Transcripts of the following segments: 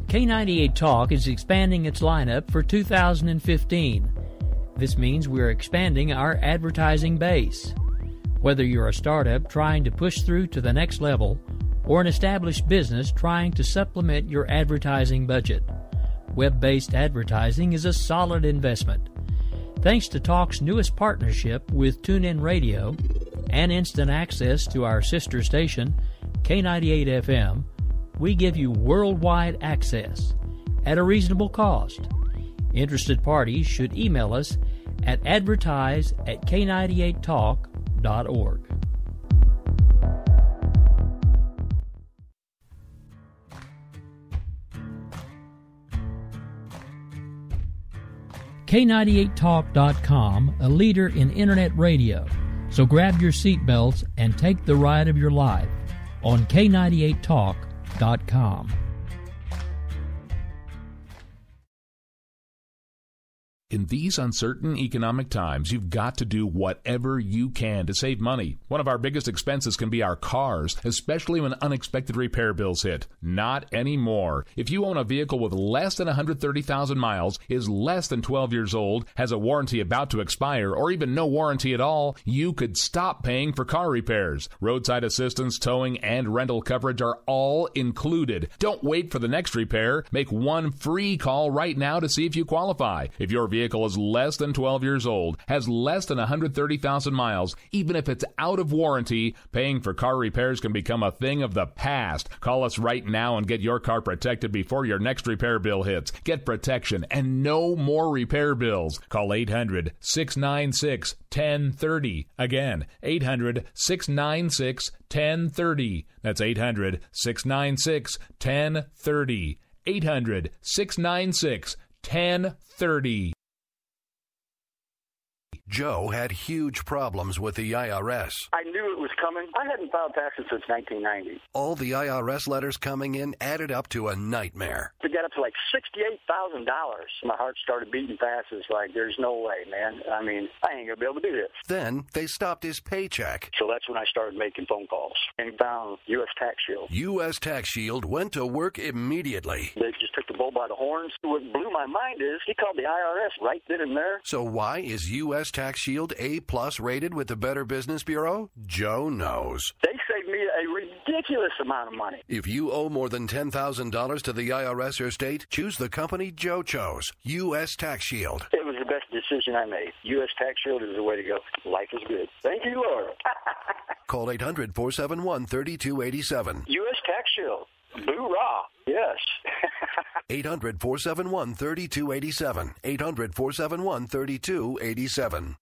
K98 Talk is expanding its lineup for 2015. This means we're expanding our advertising base. Whether you're a startup trying to push through to the next level or an established business trying to supplement your advertising budget, web-based advertising is a solid investment. Thanks to Talk's newest partnership with TuneIn Radio and instant access to our sister station, K98 FM, we give you worldwide access at a reasonable cost. Interested parties should email us at advertise@k98talk.org. K98talk.com, a leader in internet radio. So grab your seatbelts and take the ride of your life on K98talk.com. In these uncertain economic times, you've got to do whatever you can to save money. One of our biggest expenses can be our cars, especially when unexpected repair bills hit. Not anymore. If you own a vehicle with less than 130,000 miles, is less than 12 years old, has a warranty about to expire, or even no warranty at all, you could stop paying for car repairs. Roadside assistance, towing, and rental coverage are all included. Don't wait for the next repair. Make one free call right now to see if you qualify. If your vehicle is less than 12 years old, has less than 130,000 miles, even if it's out of warranty, paying for car repairs can become a thing of the past. Call us right now and get your car protected before your next repair bill hits. Get protection and no more repair bills. Call 800-696-1030. Again, 800-696-1030. That's 800-696-1030. 800-696-1030. Joe had huge problems with the IRS. I knew it was coming. I hadn't filed taxes since 1990. All the IRS letters coming in added up to a nightmare. To get up to like $68,000, my heart started beating fast. It's like, there's no way, man. I mean, I ain't going to be able to do this. Then they stopped his paycheck. So that's when I started making phone calls and found U.S. Tax Shield. U.S. Tax Shield went to work immediately. They just took the bull by the horns. What blew my mind is he called the IRS right then and there. So why is U.S. Tax Shield A+ rated with the Better Business Bureau? Joe knows. They saved me a ridiculous amount of money. If you owe more than $10,000 to the IRS or state, choose the company Joe chose, U.S. Tax Shield. It was the best decision I made. U.S. Tax Shield is the way to go. Life is good. Thank you, Lord. Call 800-471-3287. U.S. Tax Shield. Boo-rah. Yes. 800-471-3287. 800-471-3287.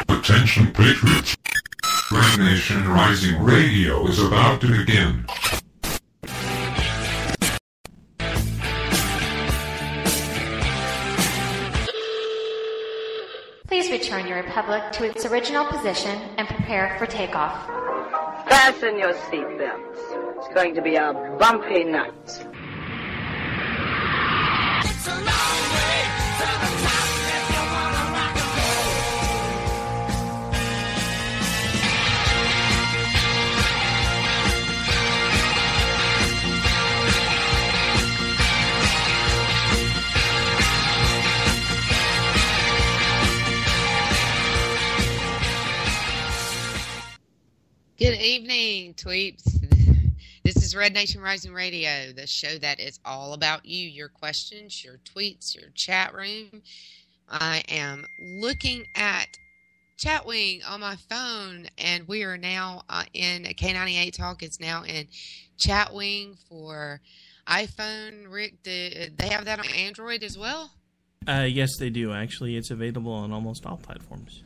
Attention Patriots. Red Nation Rising Radio is about to begin. Please return your Republic to its original position and prepare for takeoff. Fasten your seatbelts. It's going to be a bumpy night. It's a long way to the top if you wanna rock and roll. Good evening, tweeps. This is Red Nation Rising Radio, the show that is all about you, your questions, your tweets, your chat room. I am looking at Chatwing on my phone, and we are now in K98 Talk. It's now in Chatwing for iPhone. Rick, they have that on Android as well? Yes, they do. Actually, it's available on almost all platforms.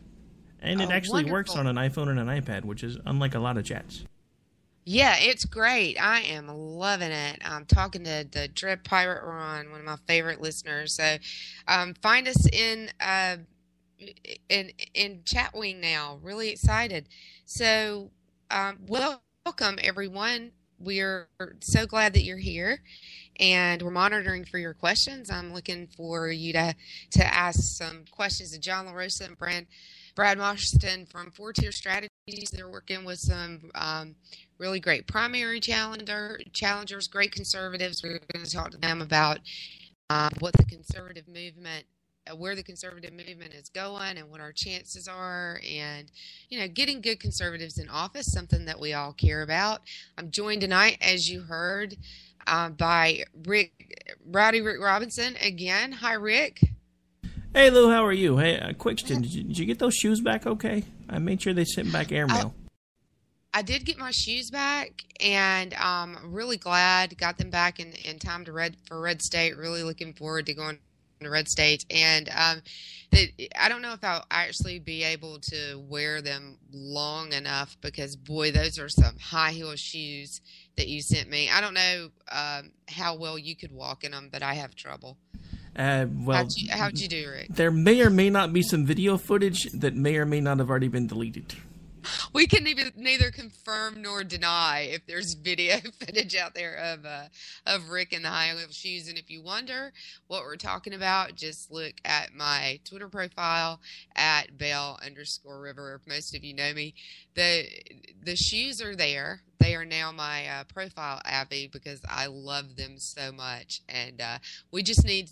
And it actually works on an iPhone and an iPad, which is unlike a lot of chats. Yeah, it's great. I am loving it. I'm talking to the Dread Pirate Ron, one of my favorite listeners. So find us in Chatwing now. Really excited. So welcome, everyone. we're so glad that you're here, and we're monitoring for your questions. I'm looking for you to ask some questions to John LaRosa and Brad Marston from 4-Tier Strategies. They're working with some really great primary challengers, great conservatives. We're going to talk to them about what the conservative movement, where the conservative movement is going and what our chances are, and, getting good conservatives in office, something that we all care about. I'm joined tonight, as you heard, by Rowdy Rick Robinson again. Hi, Rick. Hey, Lou, how are you? Hey, question, did you get those shoes back okay? I made sure they sent back airmail. I did get my shoes back, and I'm really glad got them back in time for Red State. Really looking forward to going to Red State. And I don't know if I'll actually be able to wear them long enough because, boy, those are some high-heel shoes that you sent me. I don't know how well you could walk in them, but I have trouble. Well, how'd you do, Rick? There may or may not be some video footage that may or may not have already been deleted. We can neither confirm nor deny if there's video footage out there of Rick in the high heel shoes. And if you wonder what we're talking about, just look at my Twitter profile at Bell_River. Most of you know me. The shoes are there. They are now my profile, Abby, because I love them so much. And we just need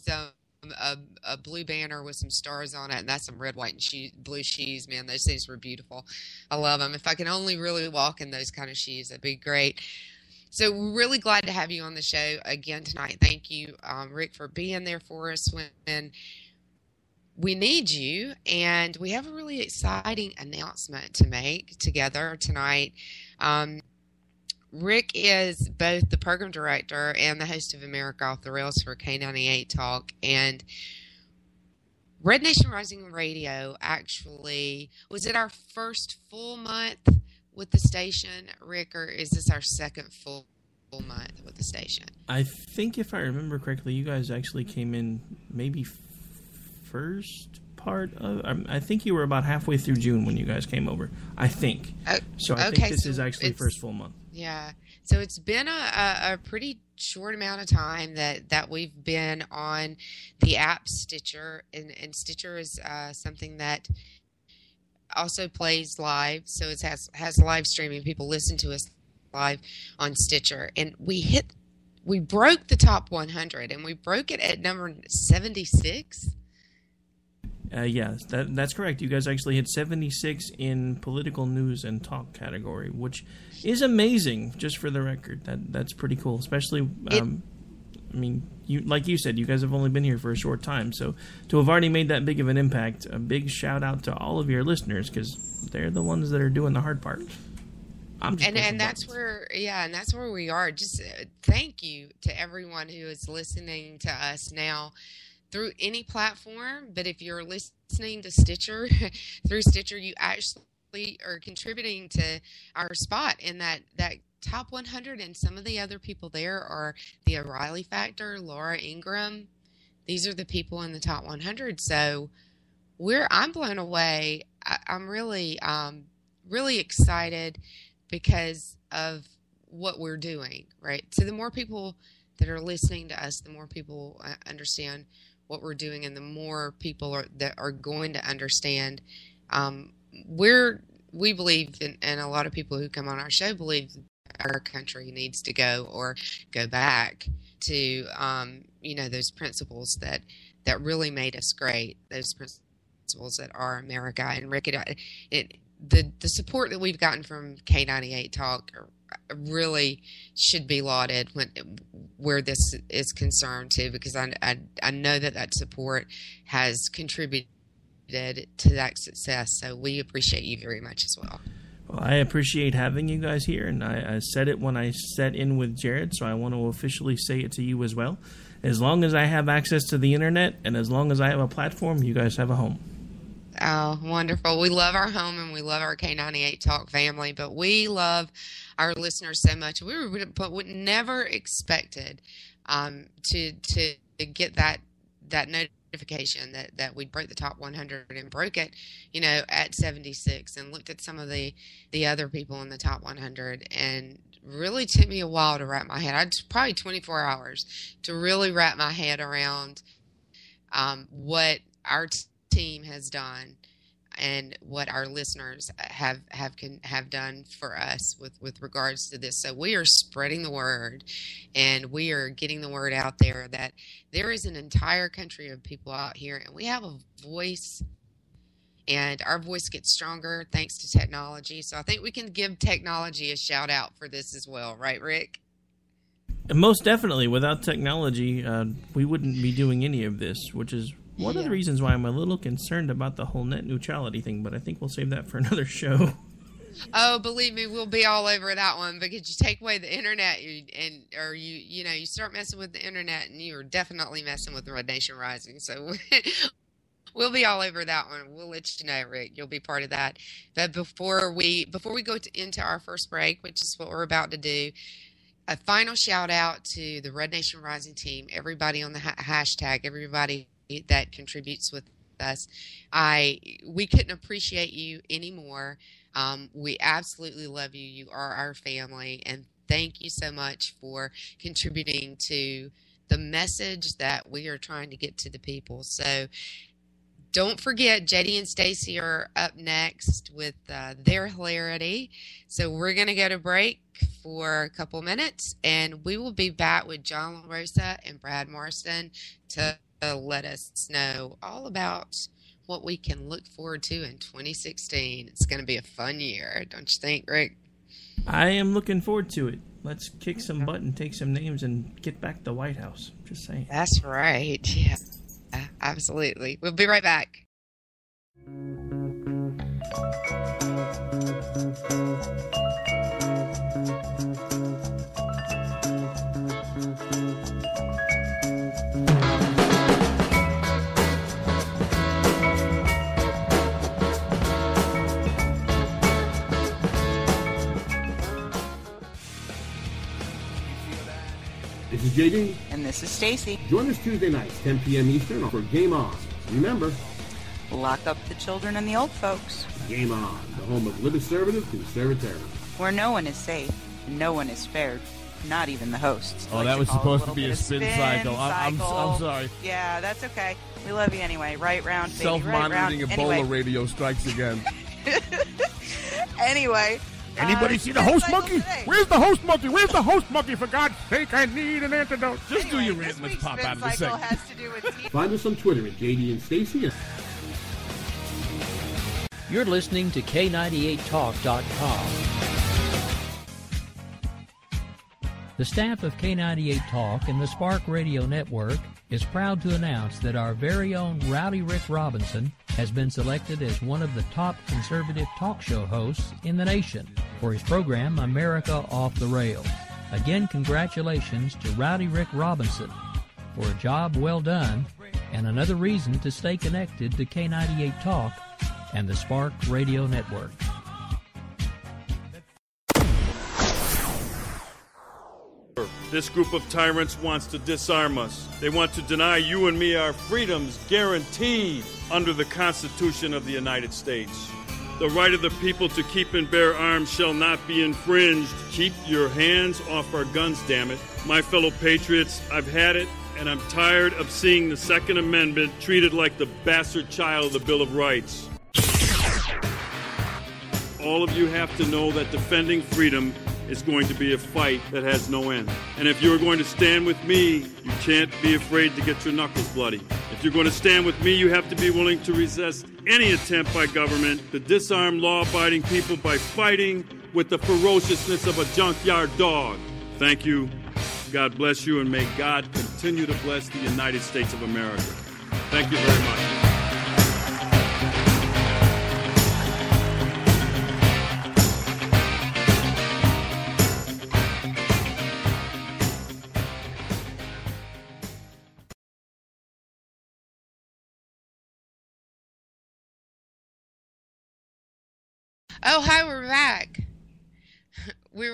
a blue banner with some stars on it, and that's some red, white, and blue shoes. Man, those things were beautiful. I love them. If I can only really walk in those kind of shoes, that'd be great. So we're really glad to have you on the show again tonight. Thank you, Rick, for being there for us when we need you. And we have a really exciting announcement to make together tonight. Rick is both the program director and the host of America Off the Rails for K98 Talk. And Red Nation Rising Radio actually, was it our first full month with the station, Rick, or is this our second full month with the station? I think if I remember correctly, you guys actually came in maybe first part of, I think you were about halfway through June when you guys came over, I think. So I think this is actually first full month. Yeah. So it's been a pretty short amount of time that we've been on the app Stitcher, and Stitcher is something that also plays live. So it has live streaming. People listen to us live on Stitcher, and we broke the top 100, and we broke it at number 76. Yes, that's correct. You guys actually hit 76 in political news and talk category, which is amazing. Just for the record, that's pretty cool. Especially, I mean, like you said, you guys have only been here for a short time, so to have already made that big of an impact, a big shout out to all of your listeners because they're the ones that are doing the hard part. And that's where we are. Just thank you to everyone who is listening to us now through any platform, but if you're listening to Stitcher, through Stitcher, you actually are contributing to our spot in that top 100, and some of the other people there are the O'Reilly Factor, Laura Ingraham. These are the people in the top 100. So I'm blown away. I'm really excited because of what we're doing, right? So the more people that are listening to us, the more people understand what we're doing, and the more people that are going to understand we believe, and a lot of people who come on our show believe our country needs to go back to those principles that really made us great, those principles that are America. And Rick, the support that we've gotten from K98 Talk really should be lauded where this is concerned too, because I know that support has contributed to that success. So we appreciate you very much as well. Well, I appreciate having you guys here, and I said it when I sat in with Jared, so I want to officially say it to you as well. As long as I have access to the internet, and as long as I have a platform, you guys have a home. Oh, wonderful. We love our home, and we love our K98 Talk family, but we love our listeners so much. We would never expected to get that notification that we broke the top 100 and broke it, at 76, and looked at some of the other people in the top 100 and really took me a while to wrap my head. Probably 24 hours to really wrap my head around what our team has done and what our listeners have done for us with regards to this. So we are spreading the word, and we are getting the word out there that there is an entire country of people out here, and we have a voice, and our voice gets stronger thanks to technology. So I think we can give technology a shout out for this as well, right, Rick? Most definitely. Without technology, we wouldn't be doing any of this, which is one of the reasons why I'm a little concerned about the whole net neutrality thing, but I think we'll save that for another show. Oh, believe me, we'll be all over that one, because you take away the internet you start messing with the internet, and you're definitely messing with Red Nation Rising. So we'll be all over that one. We'll let you know, Rick. You'll be part of that. But before we go into our first break, which is what we're about to do, a final shout out to the Red Nation Rising team, everybody on the hashtag, everybody that contributes with us. We couldn't appreciate you anymore. We absolutely love you. You are our family, and thank you so much for contributing to the message that we are trying to get to the people. So don't forget, JD and Stacy are up next with their hilarity. So we're going to go to break for a couple minutes, and we will be back with John LaRosa and Brad Marston to let us know all about what we can look forward to in 2016. It's going to be a fun year, don't you think, Rick? I am looking forward to it. Let's kick some butt and take some names and get back to the White House. Just saying. That's right. Yeah, absolutely. We'll be right back. This is JD. And this is Stacy. Join us Tuesday nights, 10 p.m. Eastern, for Game On. Remember, lock up the children and the old folks. Game On, the home of Liberservative Conservative. Where no one is safe, no one is spared, not even the hosts. Oh, that was supposed to be a spin cycle. I'm sorry. Yeah, that's okay. We love you anyway. Right round, baby. Self-monitoring right Ebola radio strikes again. Anyway. Anybody see the host monkey? Where's the host monkey? Where's the host monkey? For God's sake, I need an antidote. Just do your rant and let's pop out of the segment. Find us on Twitter at JD and Stacy. You're listening to K98Talk.com. The staff of K98 Talk and the Spark Radio Network is proud to announce that our very own Rowdy Rick Robinson has been selected as one of the top conservative talk show hosts in the nation for his program, America Off the Rails. Again, congratulations to Rowdy Rick Robinson for a job well done and another reason to stay connected to K98 Talk and the Spark Radio Network. This group of tyrants wants to disarm us. They want to deny you and me our freedoms guaranteed under the Constitution of the United States. The right of the people to keep and bear arms shall not be infringed. Keep your hands off our guns, damn it. My fellow patriots, I've had it, and I'm tired of seeing the Second Amendment treated like the bastard child of the Bill of Rights. All of you have to know that defending freedom is going to be a fight that has no end. And if you're going to stand with me, you can't be afraid to get your knuckles bloody. If you're going to stand with me, you have to be willing to resist any attempt by government to disarm law-abiding people by fighting with the ferociousness of a junkyard dog. Thank you. God bless you, and may God continue to bless the United States of America. Thank you very much. Oh, hi, we're back. We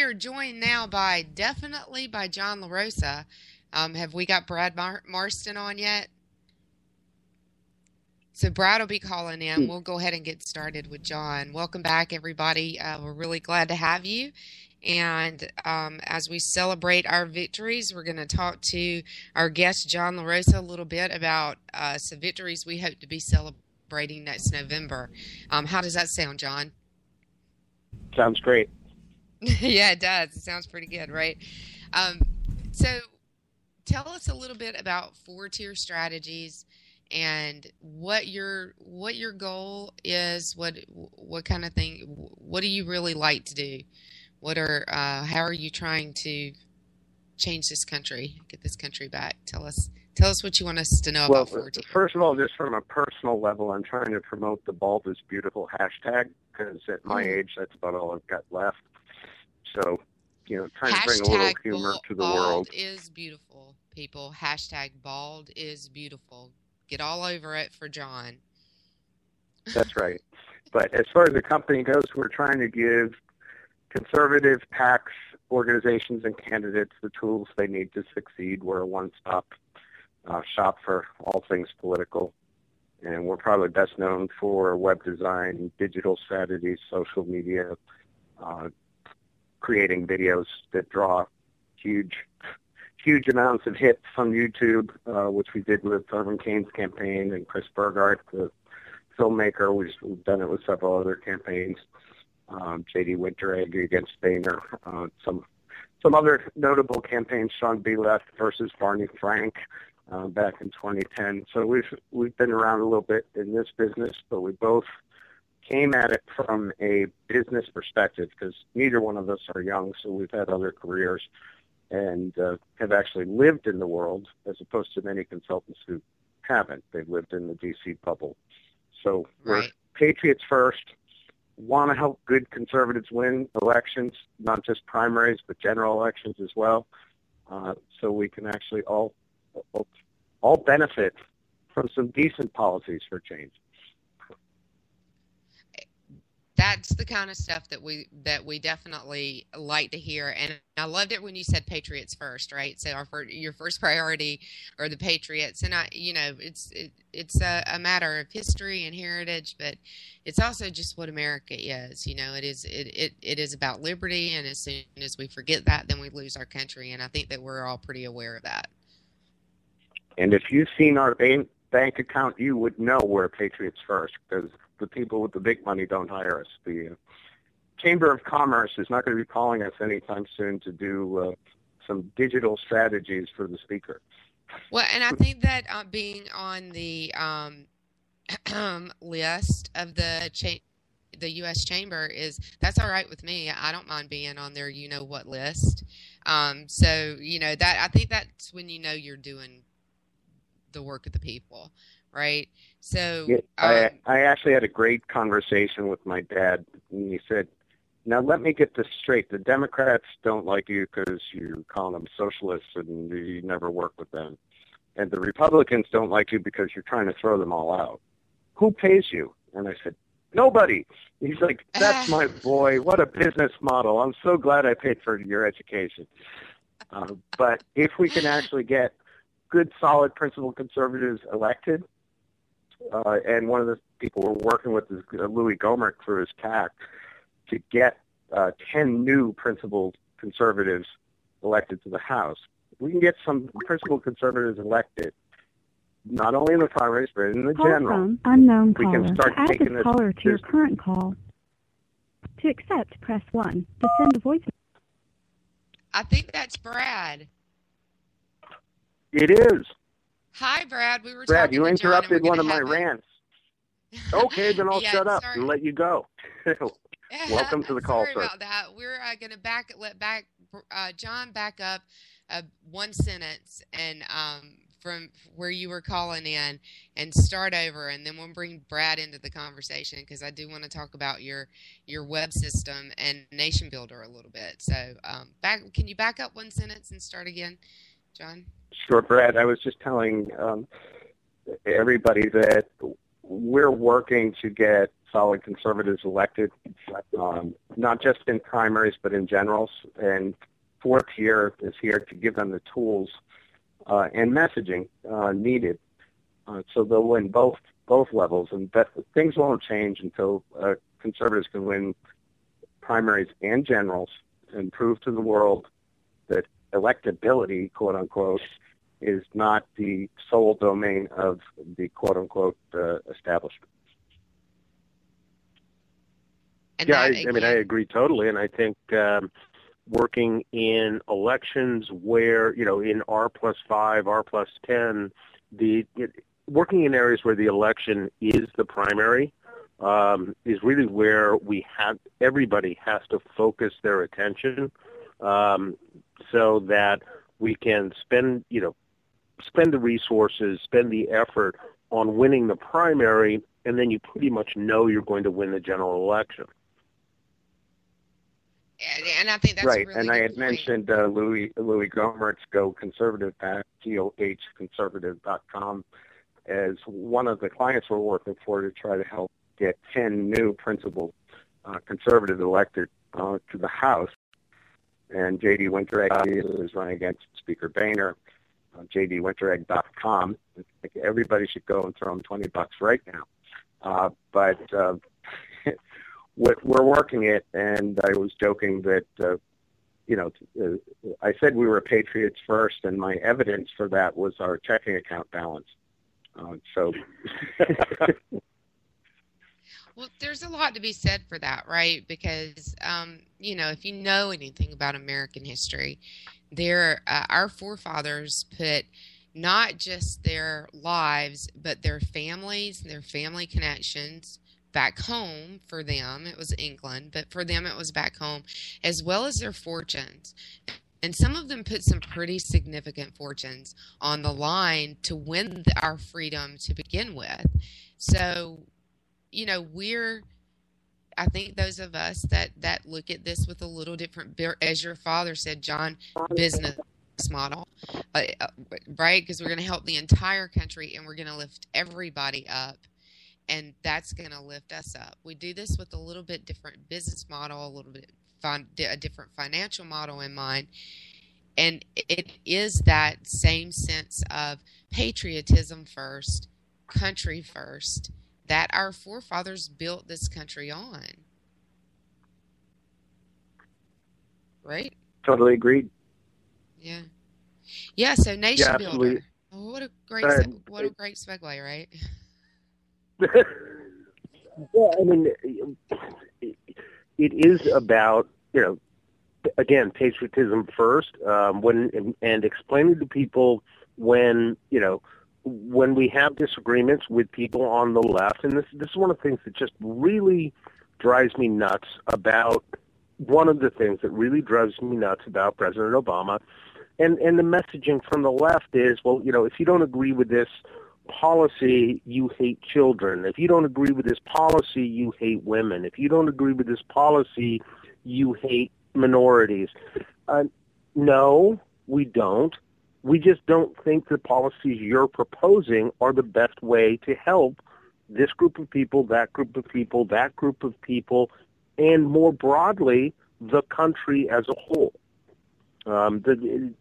are joined now by John LaRosa. Have we got Brad Marston on yet? So Brad will be calling in. We'll go ahead and get started with John. Welcome back, everybody. We're really glad to have you. And as we celebrate our victories, we're going to talk to our guest, John LaRosa, a little bit about some victories we hope to be celebrating next November. How does that sound, John? Sounds great. Yeah, it does. It sounds pretty good, right? So tell us a little bit about 4-tier strategies and what your goal is. What kind of thing? What do you really like to do? How are you trying to change this country, get this country back? Tell us what you want us to know about 4-tier. First of all, just from a personal level, I'm trying to promote the Bald is Beautiful hashtag, because at my age, that's about all I've got left. So, trying to bring a little humor to the world. Bald is beautiful, people. Hashtag bald is beautiful. Get all over it for John. That's right. But as far as the company goes, we're trying to give conservative PACs, organizations, and candidates the tools they need to succeed. We're a one-stop shop for all things political. And we're probably best known for web design, digital strategies, social media, creating videos that draw huge amounts of hits on YouTube, which we did with Irvin Kane's campaign and Chris Burgart, the filmmaker. We've done it with several other campaigns. J.D. Winteregg against Boehner, some other notable campaigns, Sean B. Left versus Barney Frank back in 2010. So we've been around a little bit in this business, but we both came at it from a business perspective because neither one of us are young, so we've had other careers and have actually lived in the world as opposed to many consultants who haven't. They've lived in the D.C. bubble. So we're patriots first, want to help good conservatives win elections, not just primaries, but general elections as well, so we can actually all benefit from some decent policies for change. That's the kind of stuff that we definitely like to hear, and I loved it when you said patriots first, right? So your first priority are the patriots, and it's a matter of history and heritage, but it's also just what America is. It is about liberty, and as soon as we forget that, then we lose our country, and I think that we're all pretty aware of that. And if you've seen our bank account, you would know we're patriots first, because the people with the big money don't hire us. The Chamber of Commerce is not going to be calling us anytime soon to do some digital strategies for the speaker. Well, and I think that being on the list of the U.S. Chamber that's all right with me. I don't mind being on their what list. So that I think that's when you're doing the work of the people. Right. So I actually had a great conversation with my dad, and he said, "Now let me get this straight. The Democrats don't like you because you're calling them socialists and you never work with them, and the Republicans don't like you because you're trying to throw them all out. Who pays you?" And I said, "Nobody." He's like, "That's my boy. What a business model. I'm so glad I paid for your education." But if we can actually get good, solid, principled conservatives elected. And one of the people we're working with is Louis Gohmert through his PAC to get 10 new principled conservatives elected to the House. We can get some principled conservatives elected, not only in the primaries, but in the general. From unknown we caller. can start to add taking this caller to your current call. To accept, press 1. To send a voice. I think that's Brad. It is. Hi, Brad. We were Brad, talking you to John, interrupted one of my rants. Okay, then I'll shut up and let you go. Welcome to the call, sir. Sorry about that. We're going to let John back up one sentence and from where you were calling in and start over, and then we'll bring Brad into the conversation because I do want to talk about your web system and Nation Builder a little bit. So can you back up one sentence and start again, John? Sure, Brad. I was just telling everybody that we're working to get solid conservatives elected, not just in primaries, but in generals. And 4-tier is here to give them the tools and messaging needed, so they'll win both levels. And things won't change until conservatives can win primaries and generals and prove to the world that electability, quote unquote, is not the sole domain of the quote unquote establishment. And yeah, I agree totally, and I think working in elections where, in R+5, R+10, working in areas where the election is the primary is really where everybody has to focus their attention so that we can spend the resources, spend the effort on winning the primary, and then you pretty much know you're going to win the general election. And I think that's right. Really and I had mentioned Louis Gohmert's Go Conservative PAC, GOHconservative.com, as one of the clients we're working for to try to help get 10 new principal conservatives elected to the House. And J.D. Winteregg is running against Speaker Boehner. JDWinteregg.com. I think everybody should go and throw him $20 right now. But we're working it, and I was joking that, I said we were Patriots first, and my evidence for that was our checking account balance. Well, there's a lot to be said for that, right? Because, if you know anything about American history, our forefathers put not just their lives, but their families and their family connections back home. For them, it was England, but for them, it was back home, as well as their fortunes. And some of them put some pretty significant fortunes on the line to win our freedom to begin with. So, I think those of us that look at this with a little different, as your father said, John, business model, right? Because we're going to help the entire country, and we're going to lift everybody up, and that's going to lift us up. We do this with a little bit different business model, a little bit a different financial model in mind, and it is that same sense of patriotism first, country first, that our forefathers built this country on. Right? Totally agreed. Yeah. Yeah, so nation builder. Absolutely. Oh, what a great segue, right? Well, I mean, it is about, again, patriotism first, and explaining to people when we have disagreements with people on the left, and this is one of the things that just really drives me nuts about President Obama, and the messaging from the left is, well, if you don't agree with this policy, you hate children. If you don't agree with this policy, you hate women. If you don't agree with this policy, you hate minorities. No, we don't. We just don't think the policies you're proposing are the best way to help this group of people, that group of people, that group of people, and more broadly, the country as a whole. The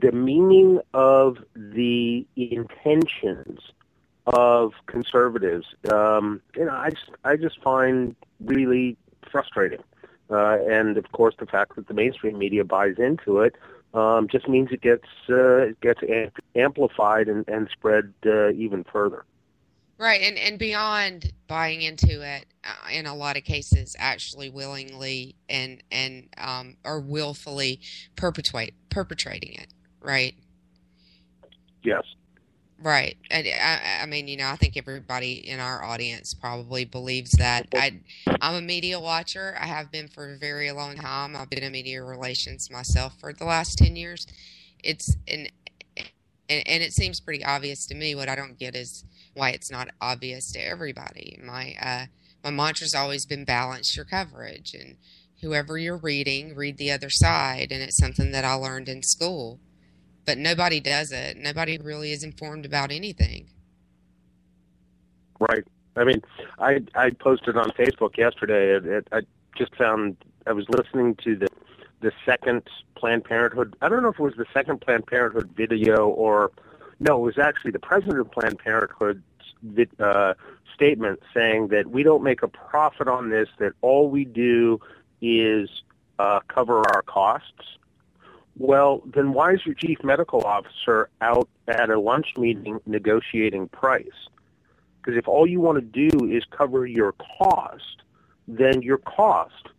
demeaning of the intentions of conservatives, I just find really frustrating. And of course, the fact that the mainstream media buys into it just means it gets amplified and spread even further. Right, and beyond buying into it, in a lot of cases, actually willingly and or willfully perpetrating it. Right. Yes. Right. I mean, I think everybody in our audience probably believes that. I'm a media watcher. I have been for a very long time. I've been in media relations myself for the last 10 years. And it seems pretty obvious to me. What I don't get is why it's not obvious to everybody. My mantra's always been balance your coverage, and whoever you're reading, read the other side, and it's something that I learned in school. But nobody does it. Nobody really is informed about anything. Right. I mean, I posted on Facebook yesterday. I just found I was listening to the second Planned Parenthood. I don't know if it was the second Planned Parenthood video or no, it was actually the president of Planned Parenthood's statement saying that we don't make a profit on this. That all we do is cover our costs, well, then why is your chief medical officer out at a lunch meeting negotiating price? Because if all you want to do is cover your cost, then your cost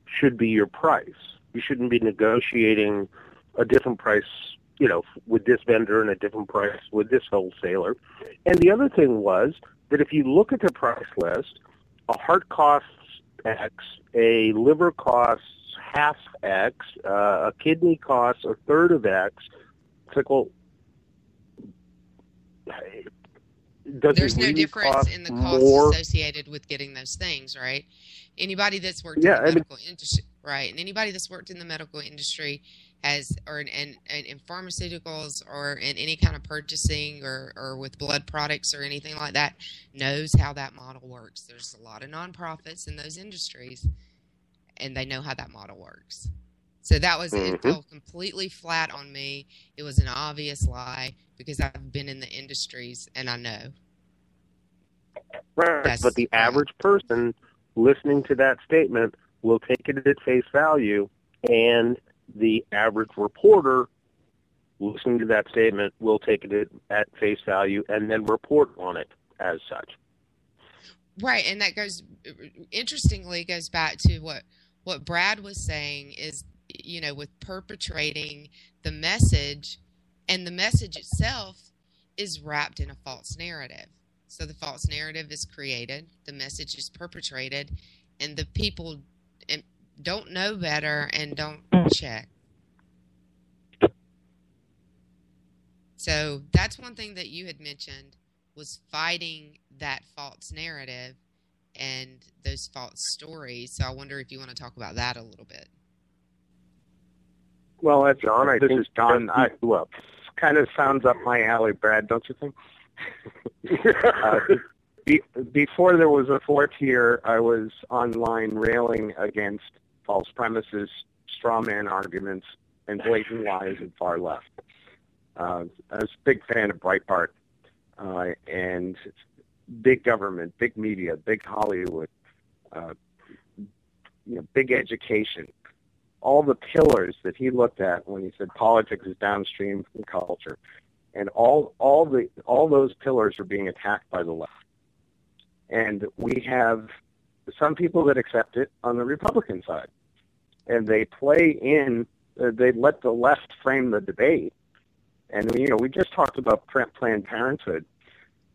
should be your price. You shouldn't be negotiating a different price, with this vendor and a different price with this wholesaler. And the other thing was that if you look at the price list, a heart costs X, a liver costs half X, a kidney costs a third of X. It's like, well, there's no difference in the costs associated with getting those things, right? Anybody that's worked in the medical industry, right? And anybody that's worked in the medical industry or in pharmaceuticals or in any kind of purchasing or with blood products or anything like that knows how that model works. There's a lot of nonprofits in those industries, and they know how that model works. So that was it fell completely flat on me. It was an obvious lie because I've been in the industries and I know. Right, but the average person listening to that statement will take it at face value, and the average reporter listening to that statement will take it at face value and then report on it as such. Right, and that interestingly goes back to what Brad was saying is, with perpetrating the message, and the message itself is wrapped in a false narrative. So the false narrative is created, the message is perpetrated, and the people don't know better and don't check. So that's one thing that you had mentioned was fighting that false narrative and those false stories. So I wonder if you want to talk about that a little bit. Well, that's John. This is John. Kind of sounds up my alley, Brad, don't you think? Before there was a fourth year, I was online railing against false premises, straw man arguments, and blatant lies and far left. I was a big fan of Breitbart and big government, big media, big Hollywood, big education. All the pillars that he looked at when he said politics is downstream from culture, and all those pillars are being attacked by the left. And we have some people that accept it on the Republican side, and they they let the left frame the debate. And we just talked about Planned Parenthood.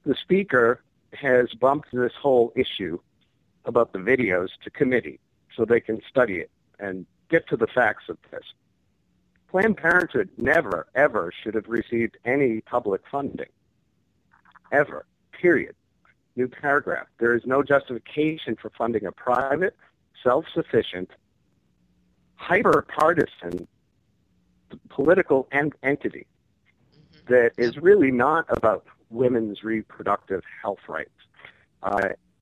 The speaker has bumped this whole issue about the videos to committee so they can study it and get to the facts of this. Planned Parenthood never, ever should have received any public funding. Ever. Period. New paragraph. There is no justification for funding a private, self-sufficient, hyper-partisan political entity that is really not about women's reproductive health rights.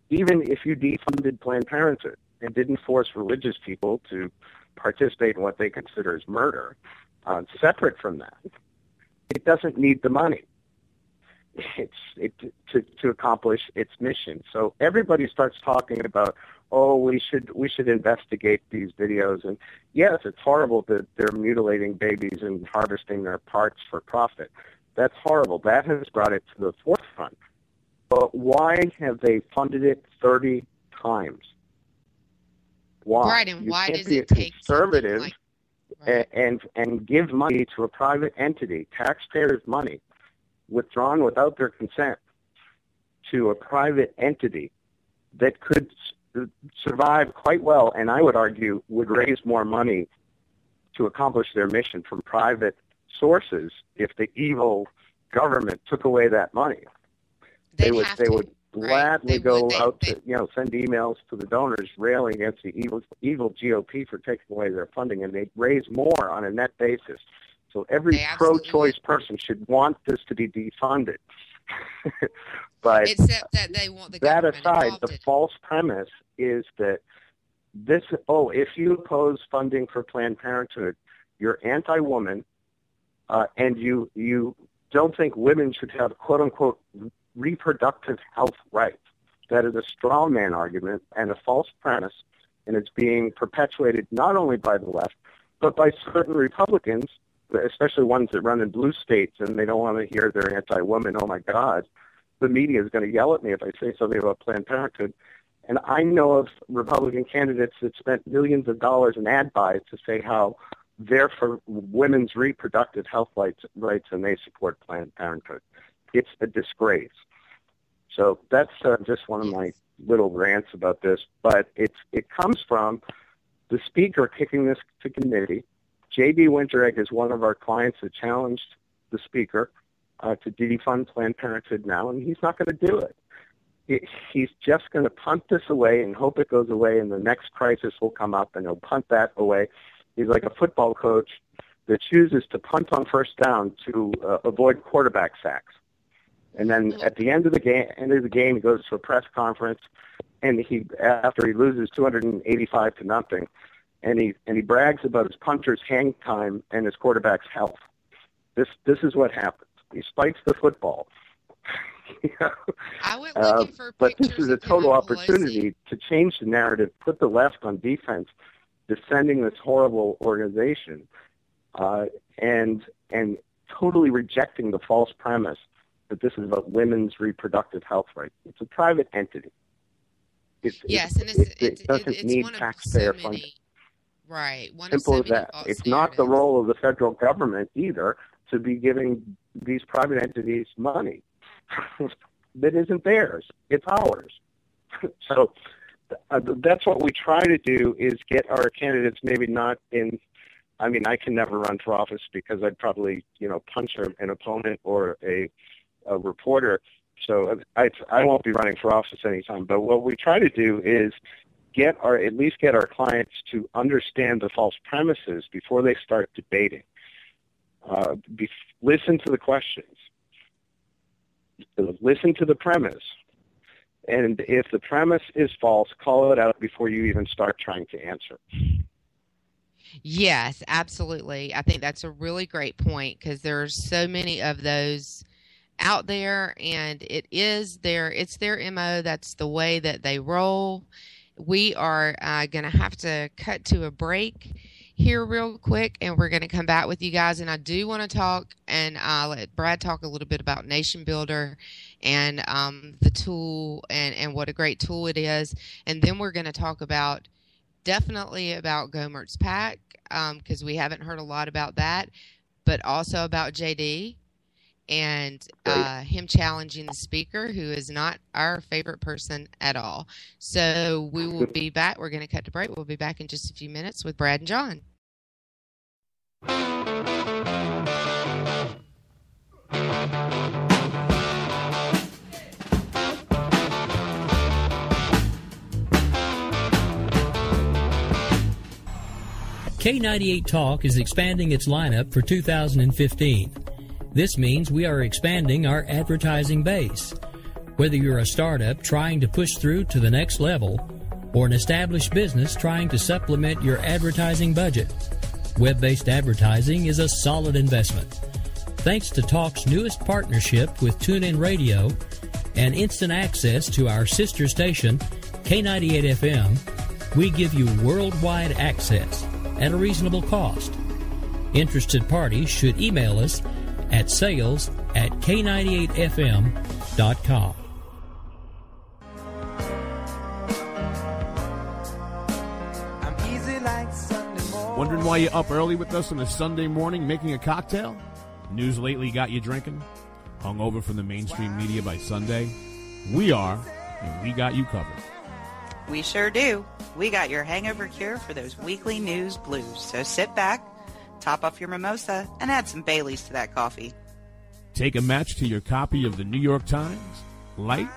Even if you defunded Planned Parenthood and didn't force religious people to participate in what they consider as murder, separate from that, it doesn't need the money to accomplish its mission. So everybody starts talking about, we should investigate these videos. And yes, it's horrible that they're mutilating babies and harvesting their parts for profit. That's horrible. That has brought it to the forefront. But why have they funded it 30 times? Why? Right, and you why can't does be it a take conservative right. and give money to a private entity, taxpayers' money, withdrawn without their consent, to a private entity that could survive quite well, and I would argue would raise more money to accomplish their mission from private sources if the evil government took away that money. They would gladly go out to send emails to the donors railing against the evil GOP for taking away their funding, and they'd raise more on a net basis. So every pro-choice person should want this to be defunded. But except that they want the that government aside, involved the false premise is that if you oppose funding for Planned Parenthood, you're anti-woman, and you don't think women should have quote-unquote reproductive health rights. That is a straw man argument and a false premise, and it's being perpetuated not only by the left, but by certain Republicans, especially ones that run in blue states, and they don't want to hear they're anti-woman. Oh, my God. The media is going to yell at me if I say something about Planned Parenthood. And I know of Republican candidates that spent millions of dollars in ad buys to say how they're for women's reproductive health rights and they support Planned Parenthood. It's a disgrace. So that's just one of my little rants about this. But it comes from the speaker kicking this to committee. J.B. Winteregg is one of our clients that challenged the speaker to defund Planned Parenthood now, and he's not going to do it. He's just going to punt this away and hope it goes away, and the next crisis will come up, and he'll punt that away. He's like a football coach that chooses to punt on first down to avoid quarterback sacks. And then at the end of the game, he goes to a press conference, and after he loses 285-0, and he brags about his punter's hang time and his quarterback's health. This is what happens. He spikes the football. I went looking for but this is a total opportunity to change the narrative, put the left on defense, defending this horrible organization, and totally rejecting the false premise that this is about women's reproductive health rights. It's a private entity. It doesn't need taxpayer funding. Right. Simple as that. It's not the role of the federal government either to be giving these private entities money. That isn't theirs. It's ours. So that's what we try to do, is get our candidates maybe not in. I mean, I can never run for office because I'd probably, punch an opponent or a reporter. So I won't be running for office anytime. But what we try to do is at least get our clients to understand the false premises before they start debating. Listen to the questions. Listen to the premise. And if the premise is false, call it out before you even start trying to answer. Yes, absolutely. I think that's a really great point, because there's so many of those out there, and it's their MO. That's the way that they roll. We are going to have to cut to a break here real quick, and we're going to come back with you guys. And I do want to talk, and I'll let Brad talk a little bit about Nation Builder and the tool and what a great tool it is. And then we're going to talk definitely about Gomert's PAC, because we haven't heard a lot about that, but also about JD and him challenging the speaker, who is not our favorite person at all. So we will be back. We're going to cut to break. We'll be back in just a few minutes with Brad and John. K98 Talk is expanding its lineup for 2015. This means we are expanding our advertising base. Whether you're a startup trying to push through to the next level, or an established business trying to supplement your advertising budget, web-based advertising is a solid investment. Thanks to Talk's newest partnership with TuneIn Radio and instant access to our sister station, K98 FM, we give you worldwide access at a reasonable cost. Interested parties should email us at sales@k98fm.com. Wondering why you're up early with us on a Sunday morning making a cocktail? News lately got you drinking? Hung over from the mainstream media by Sunday? We are, and we got you covered. We sure do. We got your hangover cure for those weekly news blues. So sit back, top off your mimosa, and add some Baileys to that coffee. Take a match to your copy of the New York Times. Light,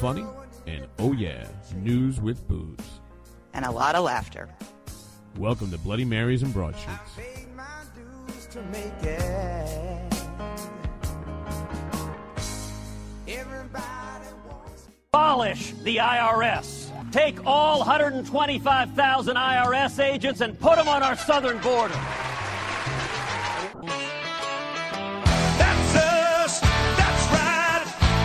funny, and oh yeah, news with booze. And a lot of laughter. Welcome to Bloody Marys and Broadsheets. Abolish the IRS. Take all 125,000 IRS agents and put them on our southern border. That's us, that's right.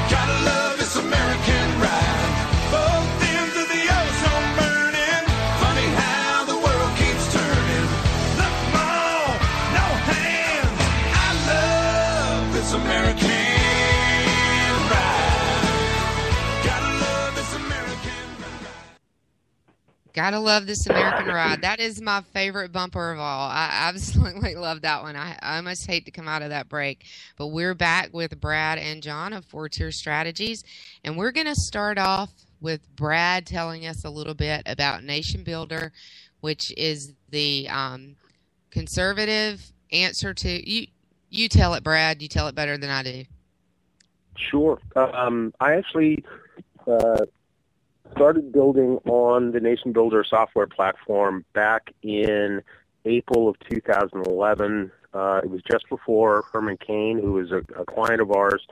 Gotta love this American ride. Both ends of the ozone burning. Funny Gotta love this American Ride. That is my favorite bumper of all. I absolutely love that one. I almost hate to come out of that break. But we're back with Brad and John of 4-Tier Strategies. And we're going to start off with Brad telling us a little bit about Nation Builder, which is the conservative answer to... You tell it, Brad. You tell it better than I do. Sure. I actually... started building on the Nation Builder software platform back in April of 2011. It was just before Herman Cain, who was a client of ours,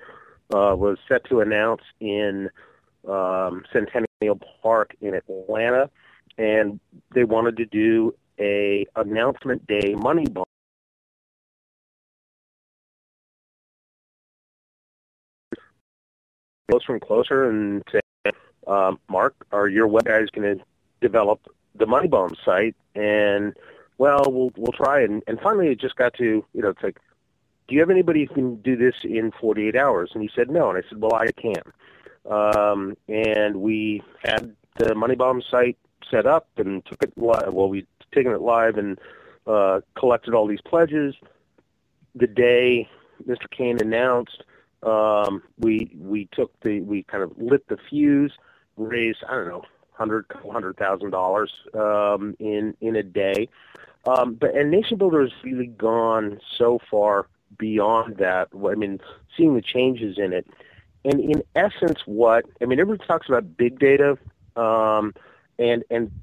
was set to announce in Centennial Park in Atlanta, and they wanted to do a announcement day money bomb. Closer and closer, and say, Mark, are your web guys going to develop the Money Bomb site? And, well, we'll try it. And finally, it just got to, it's like, do you have anybody who can do this in 48 hours? And he said, no. And I said, well, I can. And we had the Money Bomb site set up and took it live. Well, we'd taken it live and collected all these pledges. The day Mr. Cain announced, we kind of lit the fuse, raised, I don't know, $100,000 in a day. And Nation Builder has really gone so far beyond that. I mean, seeing the changes in it. And in essence, everybody talks about big data, and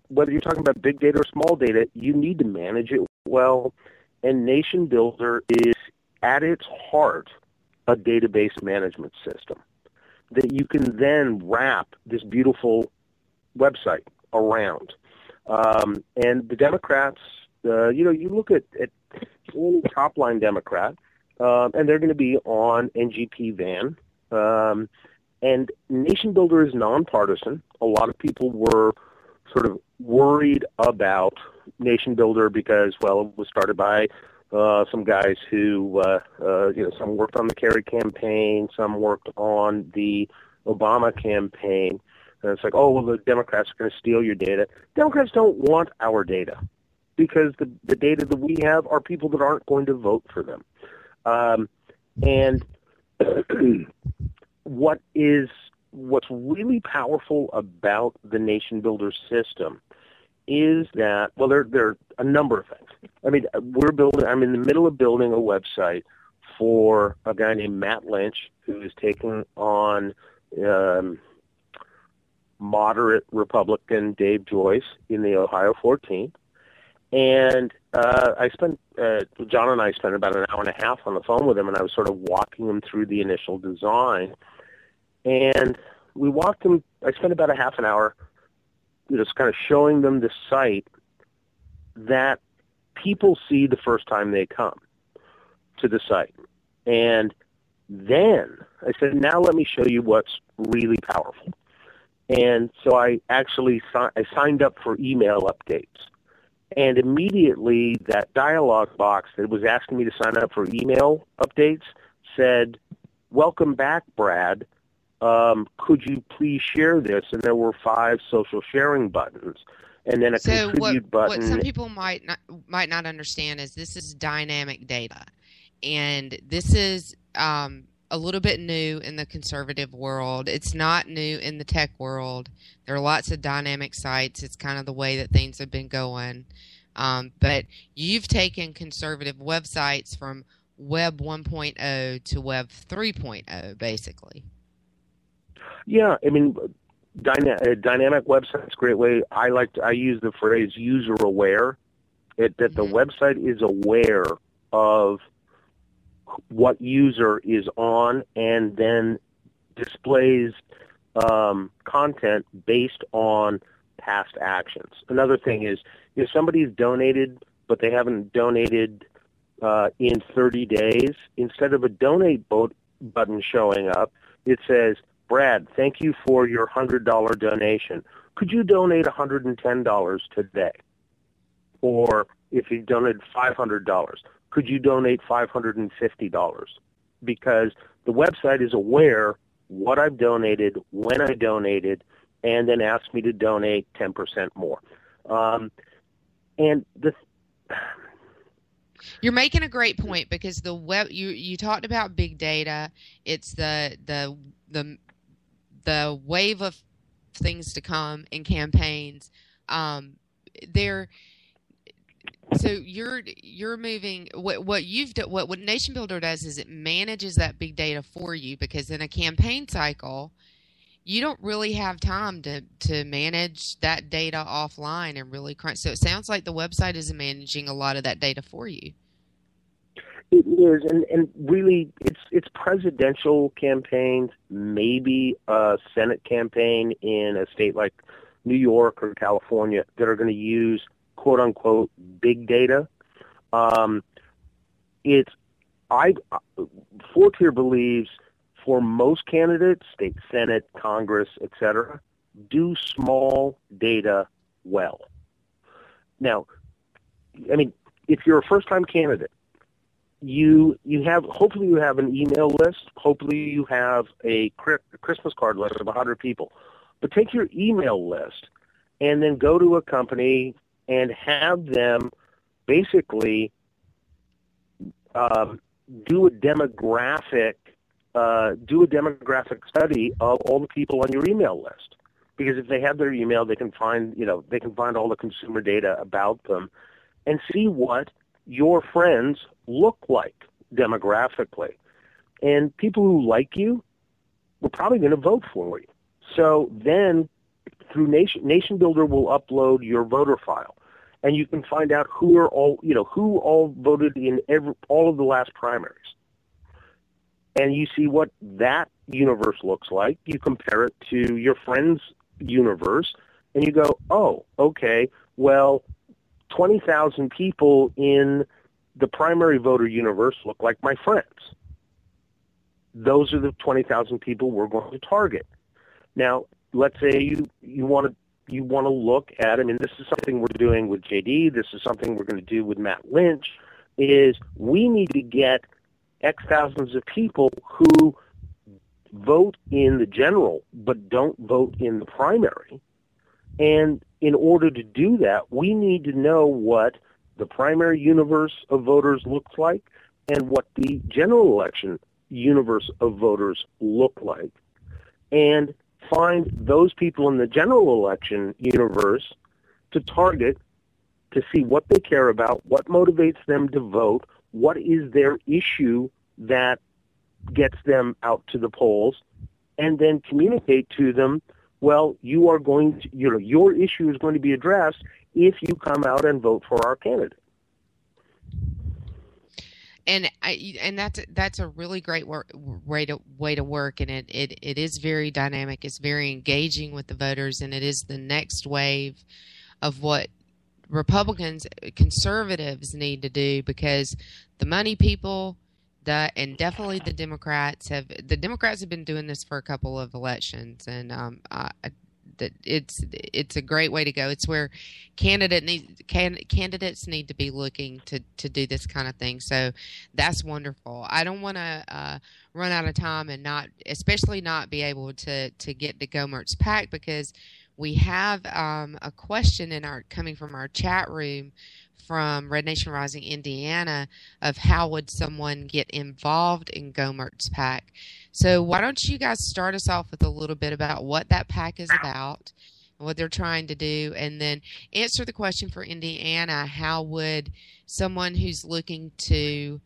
whether you're talking about big data or small data, you need to manage it well. And Nation Builder is, at its heart, a database management system that you can then wrap this beautiful website around. And the Democrats, you look at any top-line Democrat, and they're going to be on NGP van. And Nation Builder is nonpartisan. A lot of people were sort of worried about Nation Builder because, well, it was started by some guys who, some worked on the Kerry campaign, some worked on the Obama campaign. And it's like, oh, well, the Democrats are going to steal your data. Democrats don't want our data because the data that we have are people that aren't going to vote for them. And what's really powerful about the Nation Builder system is that, well, there are a number of things. I mean, I'm in the middle of building a website for a guy named Matt Lynch, who is taking on moderate Republican Dave Joyce in the Ohio 14th. And John and I spent about an hour and a half on the phone with him, and I was sort of walking him through the initial design. And I spent about a half an hour just kind of showing them the site that people see the first time they come to the site. And then I said, now let me show you what's really powerful. And so I actually signed up for email updates. And immediately that dialog box that was asking me to sign up for email updates said, welcome back, Brad. Could you please share this? And there were 5 social sharing buttons, and then a contribute button. What some people might not understand is this is dynamic data, and this is a little bit new in the conservative world. It's not new in the tech world. There are lots of dynamic sites. It's kind of the way that things have been going. But you've taken conservative websites from Web 1.0 to Web 3.0, basically. Yeah, I mean, dynamic website's a great way. I use the phrase user aware, that the website is aware of what user is on and then displays content based on past actions. Another thing is, if somebody's donated but they haven't donated in 30 days, instead of a donate button showing up, it says, Brad, thank you for your $100 donation. Could you donate $110 today? Or if you donated $500, could you donate $550? Because the website is aware what I've donated, when I donated, and then asks me to donate 10% more. And you're making a great point, because the web you talked about big data. It's the wave of things to come in campaigns. So you're moving what you've done. What Nation Builder does is it manages that big data for you, because in a campaign cycle, you don't really have time to manage that data offline and really crunch. So it sounds like the website is managing a lot of that data for you. It is, and really, it's presidential campaigns, maybe a Senate campaign in a state like New York or California that are going to use "quote unquote" big data. Fortier believes for most candidates, state Senate, Congress, etc., do small data well. Now, I mean, if you're a first-time candidate, hopefully you have an email list. Hopefully you have a Christmas card list of 100 people. But take your email list and then go to a company and have them basically do a demographic study of all the people on your email list. Because if they have their email, they can find all the consumer data about them and see what your friends look like demographically. And people who like you are probably going to vote for you. So then through Nation Builder will upload your voter file, and you can find out who all voted in all of the last primaries. And you see what that universe looks like. You compare it to your friend's universe, and you go, oh, okay, well, 20,000 people in the primary voter universe look like my friends. Those are the 20,000 people we're going to target. Now, let's say you want to look at, I mean, this is something we're doing with JD, this is something we're going to do with Matt Lynch, is we need to get X thousands of people who vote in the general but don't vote in the primary. And in order to do that, we need to know what the primary universe of voters looks like and what the general election universe of voters look like, and find those people in the general election universe to target to see what they care about, what motivates them to vote, what is their issue that gets them out to the polls, and then communicate to them, well, you are going to, your issue is going to be addressed if you come out and vote for our candidate. And that's a really great way to work, and it is very dynamic. It's very engaging with the voters, and it is the next wave of what Republicans, conservatives need to do, because the money people, and definitely the Democrats have been doing this for a couple of elections, and it's a great way to go. It's where candidates need to be looking to do this kind of thing. So that's wonderful. I don't want to run out of time and especially not be able to get to Gomert's PAC, because we have a question coming from our chat room from Red Nation Rising Indiana of how would someone get involved in Gomert's PAC. So why don't you guys start us off with a little bit about what that PAC is about, what they're trying to do, and then answer the question for Indiana: how would someone who's looking to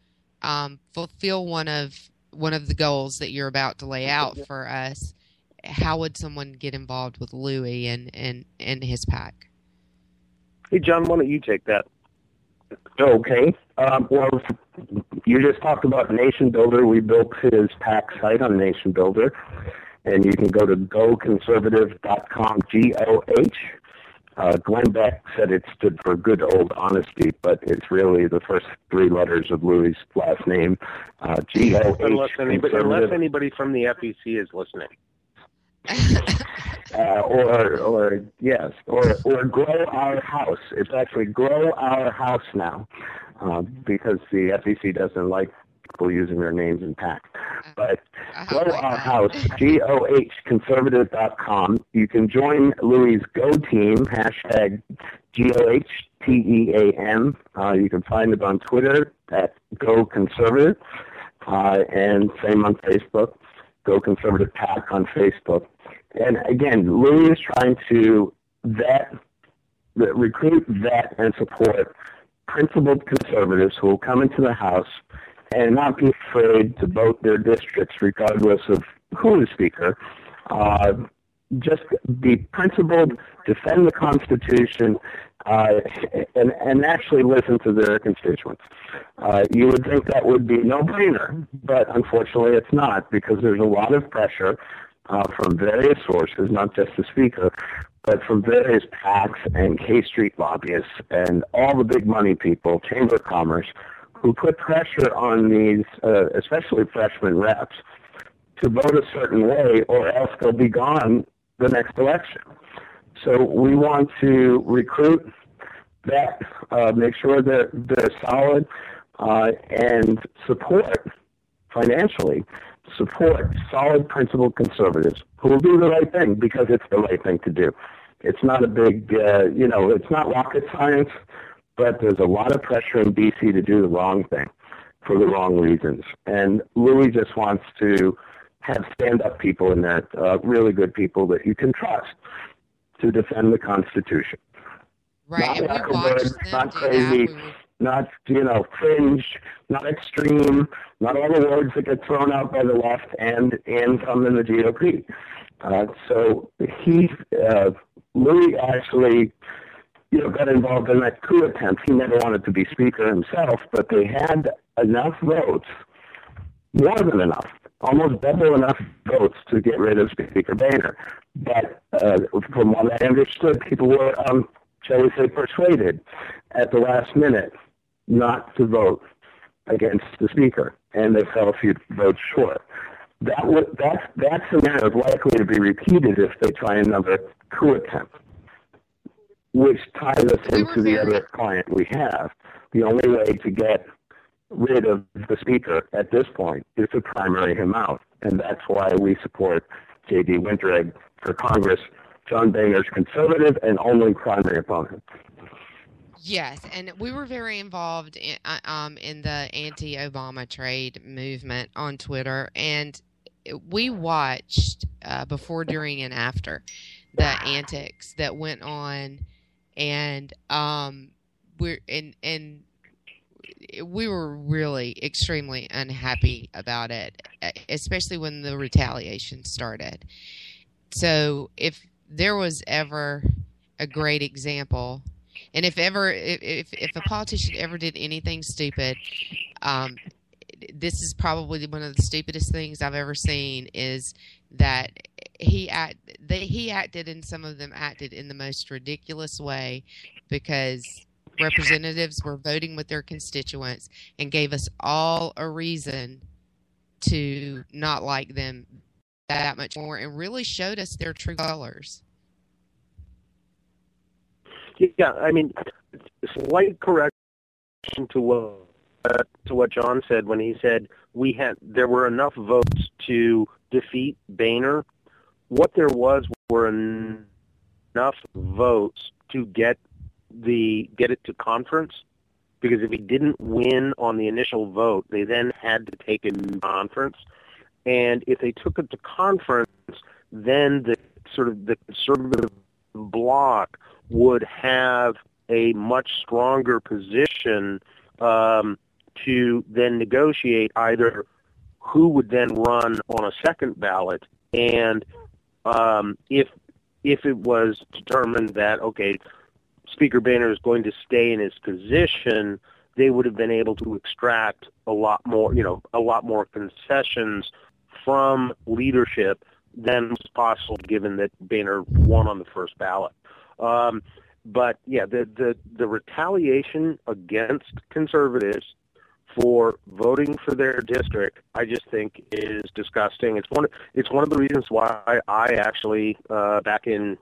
fulfill one of the goals that you're about to lay out for us, how would someone get involved with Louis and his PAC? Hey, John, why don't you take that? Okay. Well, you just talked about Nation Builder. We built his PAC site on Nation Builder, and you can go to goconservative.com, GOH. Glenn Beck said it stood for good old honesty, but it's really the first three letters of Louis' last name, GOH. Unless anybody from the FEC is listening. Or Grow Our House. It's actually Grow Our House now, because the FEC doesn't like people using their names in PAC. But go to our house, GOHconservative.com. You can join Louie's Go Team, hashtag GOHTEAM. You can find it on Twitter at Go Conservative, and same on Facebook, Go Conservative PAC on Facebook. And again, Louie is trying to recruit, vet, and support principled conservatives who will come into the House and not be afraid to vote their districts regardless of who is Speaker. Just be principled, defend the Constitution, and actually listen to their constituents. You would think that would be a no-brainer, but unfortunately it's not, because there's a lot of pressure from various sources, not just the Speaker, but from various PACs and K Street lobbyists and all the big money people, Chamber of Commerce, who put pressure on these, especially freshman reps, to vote a certain way, or else they'll be gone the next election. So we want to recruit that, make sure that they're solid, and support, financially, support solid principled conservatives who will do the right thing because it's the right thing to do. It's not a big, it's not rocket science, but there's a lot of pressure in D.C. to do the wrong thing for the wrong reasons. And Louie just wants to have stand-up people in that, really good people that you can trust to defend the Constitution. Right, Not wackaberg, not crazy, not, fringe, not extreme, not all the words that get thrown out by the left and some in the GOP. So Louie actually, got involved in that coup attempt. He never wanted to be Speaker himself, but they had enough votes, more than enough, almost double enough votes to get rid of Speaker Boehner. But from what I understood, people were, shall we say, persuaded at the last minute not to vote against the Speaker, and they fell a few votes short. That scenario is likely to be repeated if they try another coup attempt, which ties us into the other client we have. The only way to get rid of the Speaker at this point is to primary him out, and that's why we support J.D. Winteregg for Congress, John Boehner's conservative and only primary opponent. Yes, and we were very involved in the anti-Obama trade movement on Twitter, and we watched before, during, and after the antics that went on, and we were really extremely unhappy about it, especially when the retaliation started. So if there was ever a great example, and if a politician ever did anything stupid, this is probably one of the stupidest things I've ever seen, is that he acted, and some of them acted in the most ridiculous way, because representatives were voting with their constituents and gave us all a reason to not like them that much more, and really showed us their true colors. Yeah, I mean, slight correction to what John said when he said there were enough votes to defeat Boehner. What there were enough votes to get it to conference, because if he didn't win on the initial vote, they then had to take it to conference. And if they took it to conference, then the conservative bloc would have a much stronger position to then negotiate either who would then run on a second ballot, and if it was determined that, okay, Speaker Boehner is going to stay in his position, they would have been able to extract a lot more concessions from leadership than was possible, given that Boehner won on the first ballot. But yeah, the retaliation against conservatives for voting for their district, I just think is disgusting. It's one of the reasons why I actually back in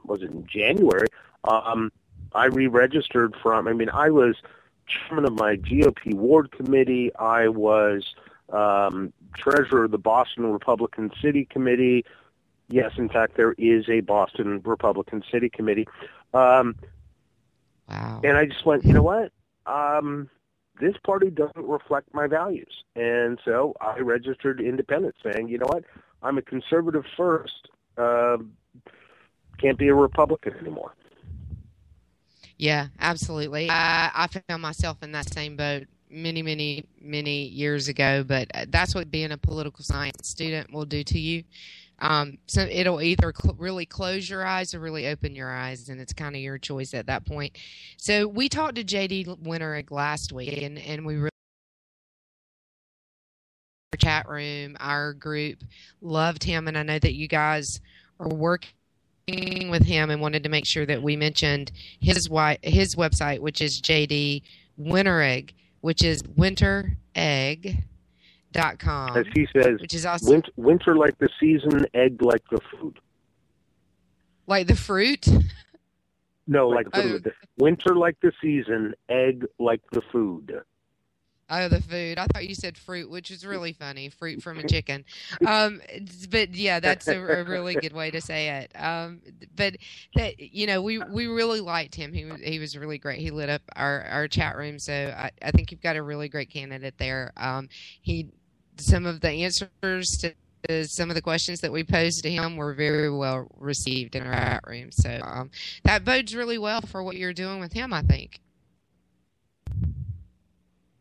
January, I re-registered I was chairman of my GOP ward committee. I was treasurer of the Boston Republican City Committee. Yes, in fact, there is a Boston Republican City Committee. Wow. And I just went, you know what? This party doesn't reflect my values. And so I registered independent, saying, you know what? I'm a conservative first. Can't be a Republican anymore. Yeah, absolutely. I found myself in that same boat many years ago, but that's what being a political science student will do to you. So it'll either really close your eyes or really open your eyes, and it's kind of your choice at that point. So we talked to J.D. Winterick last week, and we really our chat room, our group loved him, and I know that you guys are working with him and wanted to make sure that we mentioned his website, which is J.D. Winterick, which is winteregg.com. As he says, which is also winter like the season, egg like the food. Like the fruit? No, like winter like the season, egg like the food. Oh, the food. I thought you said fruit, which is really funny. Fruit from a chicken. But yeah, that's a really good way to say it. But that, we really liked him. He was really great. He lit up our chat room. So I think you've got a really great candidate there. Some of the answers to some of the questions that we posed to him were very well received in our chat room. So that bodes really well for what you're doing with him, I think.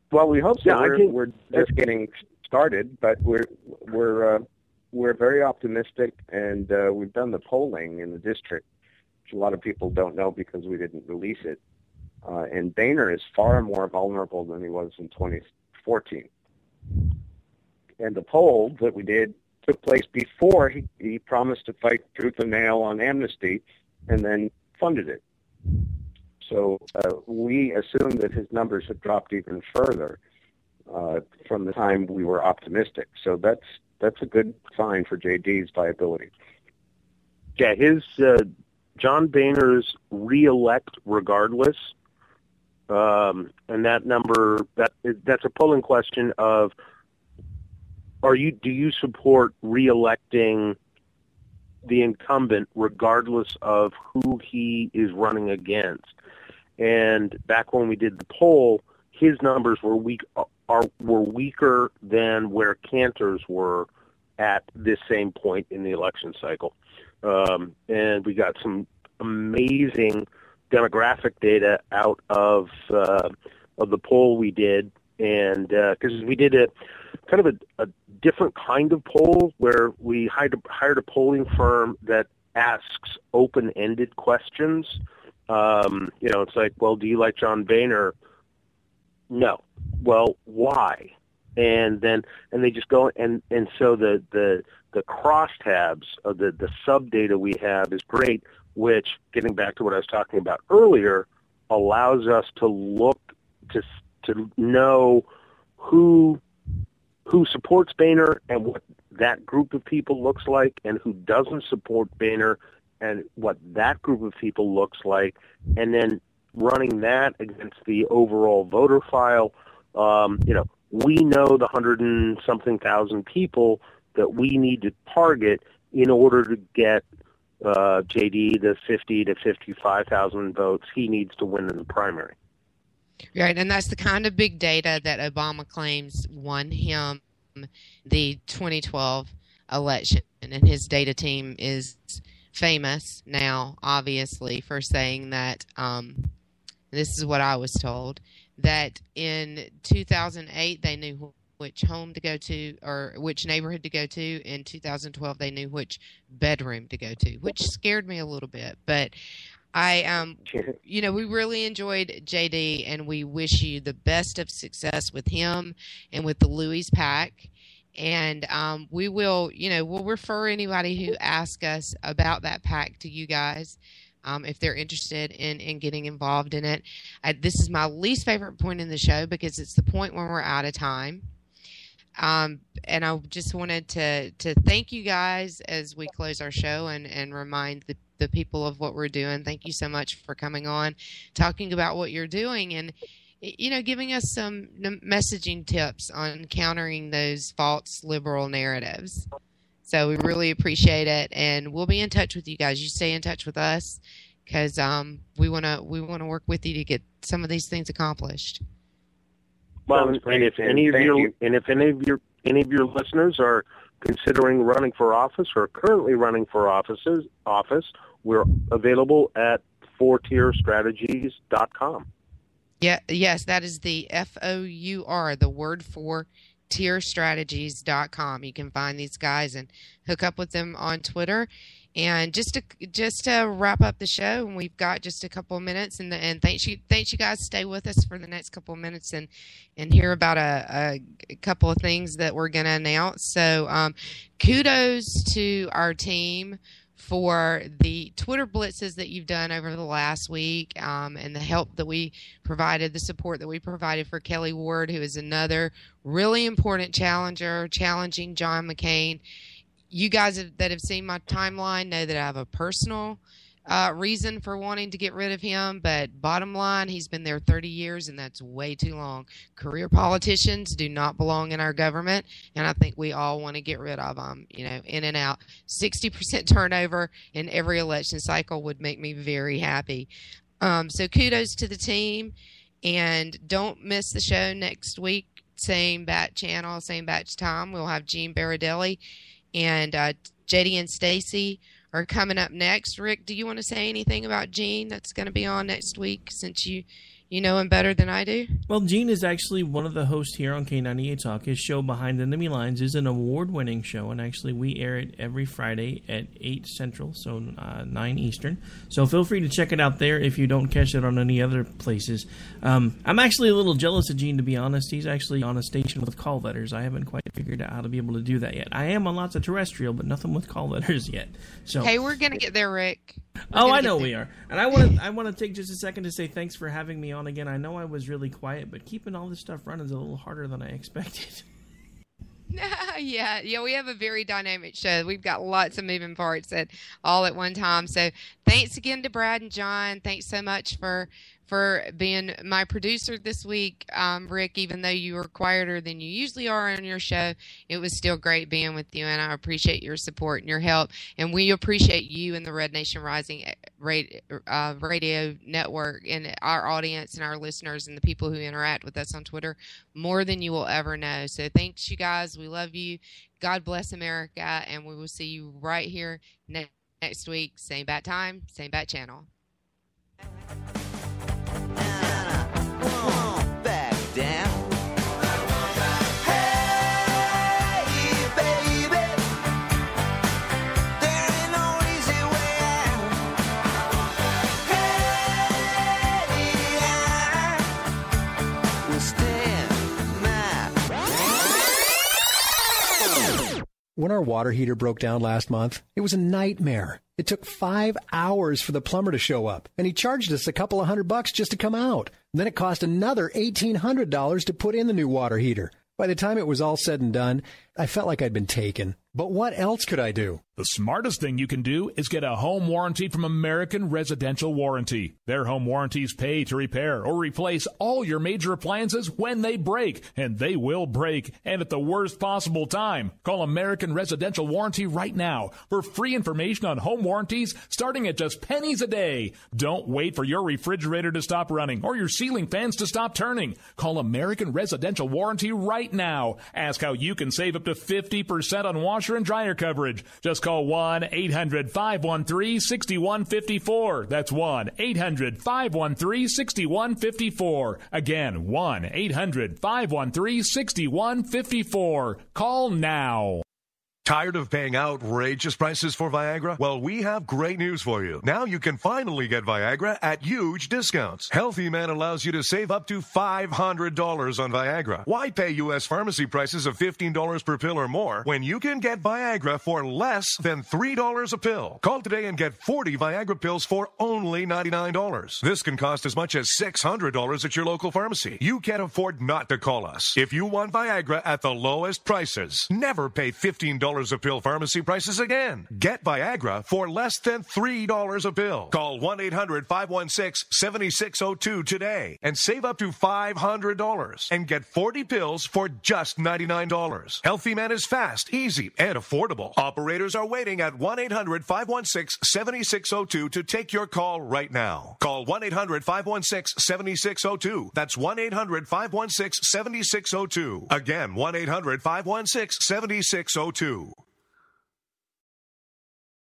Well, we hope so. Yeah, we're just getting started, but we're very optimistic, and we've done the polling in the district, which a lot of people don't know because we didn't release it. And Boehner is far more vulnerable than he was in 2014. And the poll that we did took place before he promised to fight tooth and nail on amnesty, and then funded it. So we assume that his numbers have dropped even further from the time we were optimistic. So that's a good sign for JD's viability. Yeah, John Boehner's reelect regardless, and that number that's a polling question of do you support reelecting the incumbent regardless of who he is running against? And back when we did the poll, his numbers were weaker than where Cantor's were at this same point in the election cycle. And we got some amazing demographic data out of the poll we did, and because we did a kind of a different kind of poll where we hired a polling firm that asks open-ended questions. It's like, well, do you like John Boehner? No. Well, why? And they just go and so the crosstabs of the sub data we have is great, which, getting back to what I was talking about earlier, allows us to look to know who supports Boehner and what that group of people looks like, and who doesn't support Boehner and what that group of people looks like, and then running that against the overall voter file. We know the 100-something thousand people that we need to target in order to get JD the 50 to 55,000 votes he needs to win in the primary. Right, and that's the kind of big data that Obama claims won him the 2012 election, and his data team is famous now, obviously, for saying that, this is what I was told, that in 2008 they knew which home to go to or which neighborhood to go to. In 2012 they knew which bedroom to go to, which scared me a little bit. But we really enjoyed JD, and we wish you the best of success with him and with the Louis PAC. And we will, we'll refer anybody who asks us about that PAC to you guys if they're interested in getting involved in it. This is my least favorite point in the show because it's the point when we're out of time. And I just wanted to thank you guys as we close our show and remind the people of what we're doing. Thank you so much for coming on, talking about what you're doing. And, giving us some messaging tips on countering those false liberal narratives. So we really appreciate it, and we'll be in touch with you guys. You stay in touch with us, because we want to work with you to get some of these things accomplished. Well, and if any of your listeners are considering running for office or currently running for office, we're available at 4tierstrategies.com. Yeah, yes, that is the FOUR, the word for tierstrategies.com. You can find these guys and hook up with them on Twitter. And just to wrap up the show, and we've got just a couple of minutes, and thanks you guys. Stay with us for the next couple of minutes and hear about a couple of things that we're going to announce. So kudos to our team for the Twitter blitzes that you've done over the last week, and the help that we provided, the support that we provided for Kelly Ward, who is another really important challenger, challenging John McCain. You guys that have seen my timeline know that I have a personal reason for wanting to get rid of him, but bottom line, he's been there 30 years, and that's way too long. Career politicians do not belong in our government, and I think we all want to get rid of them, in and out. 60% turnover in every election cycle would make me very happy. So kudos to the team, and don't miss the show next week. Same bat channel, same batch time. We'll have Gene Baradelli and JD and Stacy are coming up next. Rick, do you want to say anything about Gene that's going to be on next week, since you know him better than I do? Well, Gene is actually one of the hosts here on K98 Talk. His show Behind Enemy Lines is an award-winning show, and actually we air it every Friday at 8 Central, so 9 Eastern. So feel free to check it out there if you don't catch it on any other places. I'm actually a little jealous of Gene, to be honest. He's actually on a station with call letters. I haven't quite figured out how to be able to do that yet. I am on lots of terrestrial, but nothing with call letters yet. So hey, we're going to get there, Rick. I know we are. And I want to take just a second to say thanks for having me on again. I know I was really quiet, but keeping all this stuff running is a little harder than I expected. Yeah, we have a very dynamic show. We've got lots of moving parts all at one time. So thanks again to Brad and John. Thanks so much for being my producer this week. Rick, even though you were quieter than you usually are on your show, it was still great being with you, and I appreciate your support and your help. And we appreciate you and the Red Nation Rising radio network and our audience and our listeners and the people who interact with us on Twitter more than you will ever know. So thanks, you guys. We love you. God bless America, and we will see you right here next week. Same bat time, same bat channel. Back down. When our water heater broke down last month, it was a nightmare. It took 5 hours for the plumber to show up, and he charged us a couple of $100 just to come out. And then it cost another $1,800 to put in the new water heater. By the time it was all said and done, I felt like I'd been taken. But what else could I do? The smartest thing you can do is get a home warranty from American Residential Warranty. Their home warranties pay to repair or replace all your major appliances when they break, and they will break, and at the worst possible time. Call American Residential Warranty right now for free information on home warranties starting at just pennies a day. Don't wait for your refrigerator to stop running or your ceiling fans to stop turning. Call American Residential Warranty right now. Ask how you can save up to 50% on washer and dryer coverage. Just call 1-800-513-6154. That's 1-800-513-6154. Again, 1-800-513-6154. Call now. Tired of paying outrageous prices for Viagra? Well, we have great news for you. Now you can finally get Viagra at huge discounts. Healthy Man allows you to save up to $500 on Viagra. Why pay U.S. pharmacy prices of $15 per pill or more when you can get Viagra for less than $3 a pill? Call today and get 40 Viagra pills for only $99. This can cost as much as $600 at your local pharmacy. You can't afford not to call us. If you want Viagra at the lowest prices, never pay $15 $3 a pill pharmacy prices again. Get Viagra for less than $3 a pill. Call 1-800-516-7602 today and save up to $500 and get 40 pills for just $99. Healthy Man is fast, easy, and affordable. Operators are waiting at 1-800-516-7602 to take your call right now. Call 1-800-516-7602. That's 1-800-516-7602. Again, 1-800-516-7602.